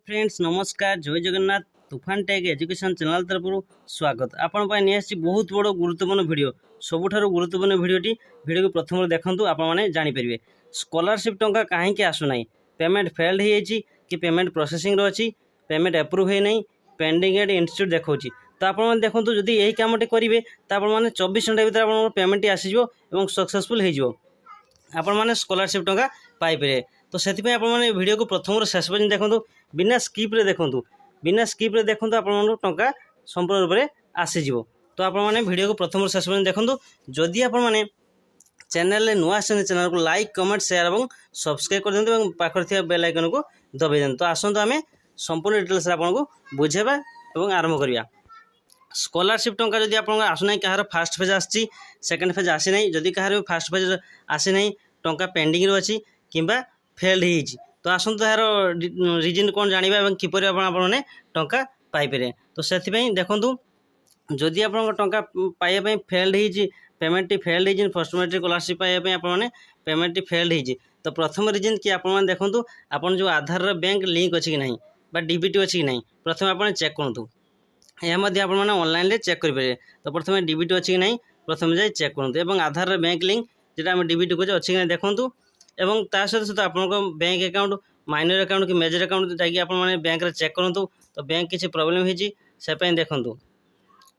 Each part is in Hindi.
फ्रेंड्स नमस्कार जय जगन्नाथ तुफान टेक एजुकेशन चैनल तरफ स्वागत आपण नहीं बहुत बड़ गुरुत्वपूर्ण वीडियो सबुठार गुरुत्वपूर्ण वीडियो को प्रथम देखूँ आपण जापर स्कॉलरशिप टंका कहीं आसुना पेमेंट फेल्ड हो कि पेमेंट प्रोसेसिंग अच्छी पेमेंट अप्रूव है नहीं पेंडिंग एट इंस्टीट्यूट देखा तो आप देखो जदि यही कमटी करेंगे तो आप 24 घंटा भर आप पेमेंट आसीज और सक्सेसफुल हो स्कॉलरशिप टंका पाइपर तो से वीडियो को प्रथम शेष पर्यटन देखूँ बिना स्किप्रे देखूँ आप टंका संपूर्ण रूप से आसीज तो आप वीडियो को प्रथम शेष पर्यटन देखूँ जदि आप चैनल नुआ चैनल को लाइक कमेंट शेयर और सब्सक्राइब कर दिखाँ पाखे बेल आइकन को दबाई दिखाँ तो आसतु आम संपूर्ण डिटेल्स आपको बुझेबा और आरंभ करवा स्कॉलरशिप टंका जदि आप आसुना कहार फास्ट फेज आसी सेकेंड फेज आसी ना जदि कहार फास्ट फेज आसी ना टंका पेंडिंग अच्छी किंबा फेल्ड हो तो आसतु यार रिजन कौन जाना और किपर आपने टंका पाइपर तो से देखूँ जदि आप टंका पाइबा फेल्ड हो पेमेंट फेल्ड हो फर्स्ट मेरिट स्कॉलरशिप पाइबा आपने पेमेंट फेल्ड हो तो प्रथम रिजन कि आप देखूँ आप जो आधार बैंक लिंक अच्छी कि ना डीबीटी अच्छी कि ना प्रथम आप चेक करूँ यह आपने ऑनलाइन चेक करेंगे तो प्रथम डीबीटी अच्छी कि ना प्रथम जाए चेक करूँ आधार बैंक लिंक जोटा आम डीबीटी को अच्छी कि ना देखूँ एवं ता सहित आप बैंक अकाउंट माइनर अकाउंट कि मेजर अकाउंट जाकि बैंक रे चेक करूँ तो बैंक किसी प्रोब्लेम होती देखूँ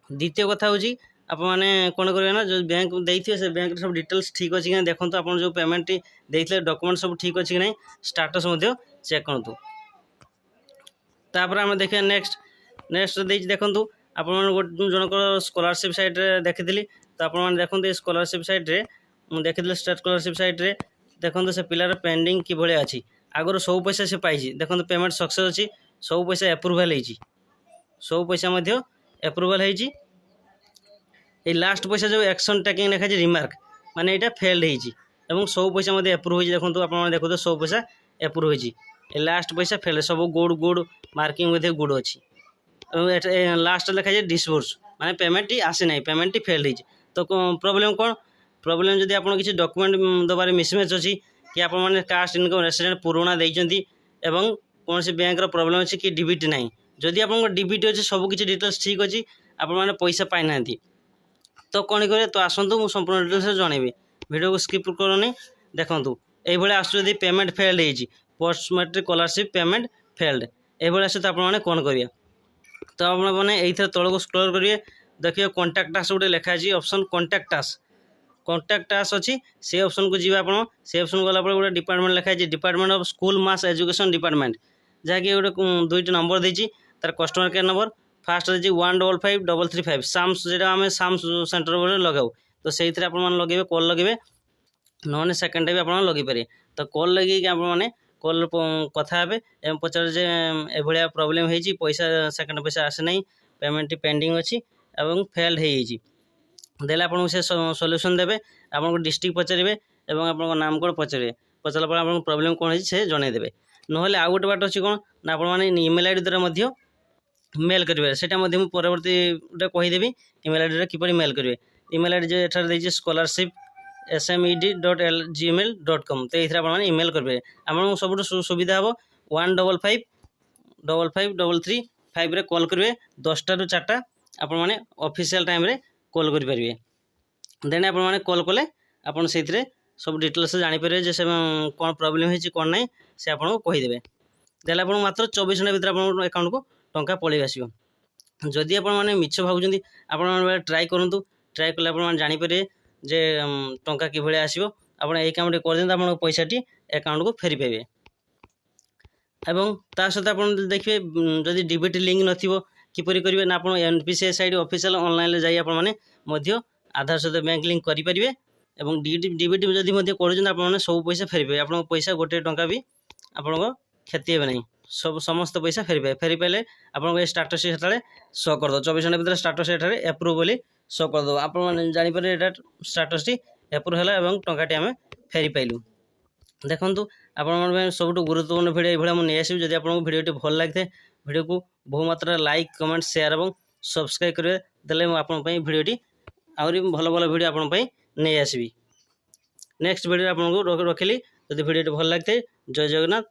द्वितीय कथा हूँ आपने कौन करेंगे ना जो बैंक देते से बैंक सब डिटेल्स ठीक अच्छी कि देखो आप जो पेमेंट देते डॉक्यूमेंट सब ठीक अच्छी कि ना स्टाटस चेक करूँ तापर आम देखिए नेक्स्ट देखूँ आप जनक स्कॉलरशिप साइट देखी तो आप देखो स्कॉलरशिप साइट रे देखी स्टेट स्कॉलरशिप साइट रे देखो से पिलार पेंडिंग कि भाया अच्छी आगर सब पैसा से पाई देखो पेमेंट सक्सेस अच्छी सब पैसा एप्रूवाल हो सब पैसा एप्रूवाल हो लास्ट पैसा जो एक्शन टेकिंग लिखा रिमार्क माने यहाँ फेल्ड हो सब पैसा एप्रूव हो देखो आप देखो सब पैसा एप्रूव हो लास्ट पैसा फेल्ड सब गुड मार्किंग गुड अच्छी लास्ट लिखा डिसबोर्स माने पेमेंट आसी ना पेमेंट फेल्ड हो तो प्रोब्लेम कौन प्रोब्लेम जदि आप किसी डॉक्यूमेंट दबार मिसमैच अच्छी कि आप कास्ट इनकम रेसिडेंट पुराणा देती कौन सी बैंक प्रोब्लेम अच्छी कि डीबीटी ना जदि आप डीबीटी अच्छे सबकि डिटेल्स ठीक अच्छी आपने पैसा पाई ना तो कौन करें तो आसतु मुझे संपूर्ण डिटेल्स जनइबी वीडियो को स्किप करनी देखूँ ये आस पेमेंट फेल्ड हो post matric scholarship payment failed ये आस तो आपने कौन करिए तो आपने ये तौक को स्क्रॉल करेंगे देखिए कॉन्टैक्ट अस गोटे लिखाई ऑप्शन कॉन्टैक्ट अस अच्छी से ऑप्शन को जी आप से ऑप्शन गला गोटे डिपार्टमेंट लिखाई department of school mass education department जहाँकि गोटे दुईट नंबर देती तार कस्टमर केयर नंबर फास्ट देती 1555335 साम्स जो आम साम्स सेंटर लगाऊ तो से आप लगे कॉल लगे ना सेकेंड टाइम आप लगे पारे तो कॉल लगे आपने कॉल कथा हे पचार जे एभलिया प्रोब्लेम हो पैसा सेकेंड पैसा आसे ना पेमेंट पेंडिंग अच्छी और फेल्ड हो देले आपको से सॉल्यूशन देवे आपको डिस्ट्रिक्ट पचारे और आप नाम कोड पचारे पचारा पर आप प्रोब्लेम कौन है से जनईदेवे ना आउ गोटे बाट अच्छी कौन ना आपने इमेल आईडी द्वारा मेल करेंगे से परवर्ती कहीदेवी इमेल आईडी किपर मेल करेंगे इमेल आईडी जो एठार देखिए स्कॉलरशिप smed@gmail.com तो ये आप इमेल करेंगे आपको सब सुविधा हम 1555335 कॉल करेंगे 10टा ରୁ 4टा आपने ऑफिशियल टाइम रे कॉल करेंगे देन आपने कॉल कले आप सब डिटेल्स जानीपर जे कौन प्रोब्लेम हो कौन ना से आपको कहीदेवे देन आप मात्र 24 घंटा भर आप अकाउंट को टंका पलि आसो जदि आपने मिछ भावुं आप ट्राए करूँ ट्राए कले आप जानीपर जे टंका कि आसो आप काम कर दिखाँ आप पैसाटी अकाउंट को फेरी पाइबे ता सहित आप देखिए जदि डीबीटी लिंक नथिबो किपरि करिवे ना आप एनपीसीआई साइट ऑफिशियल ऑनलाइन जाई आप आधार सहित बैंक लिंक करेंगे और डीबीटी जदि कर सब पैसा फेरी पाइबे आप पैसा गोटे टंका भी आपको क्षति हे ना सब समस्त पैसा फेरी पाइले आपको ये स्टाटस से शो करदे 24 घंटा भर स्टाटस ये एप्रूव बोली शो करदे आप जापर ये स्टाटस टी एप्रूव है और टंकाटी आम फेरी पाइलु देखूँ आप सब गुरुत्वपूर्ण वीडियो ये नहीं आसबि जब आपको वीडियो भल लगी वीडियो को बहुमात्रा लाइक कमेंट शेयर और सब्सक्राइब करेंगे देले आपंपाई वीडियोटी आहरी भल भल वीडियो आपंपाई नहीं आसबि नेक्स्ट वीडियो आपको रखिली जब वीडियो भल लगी जय जगन्नाथ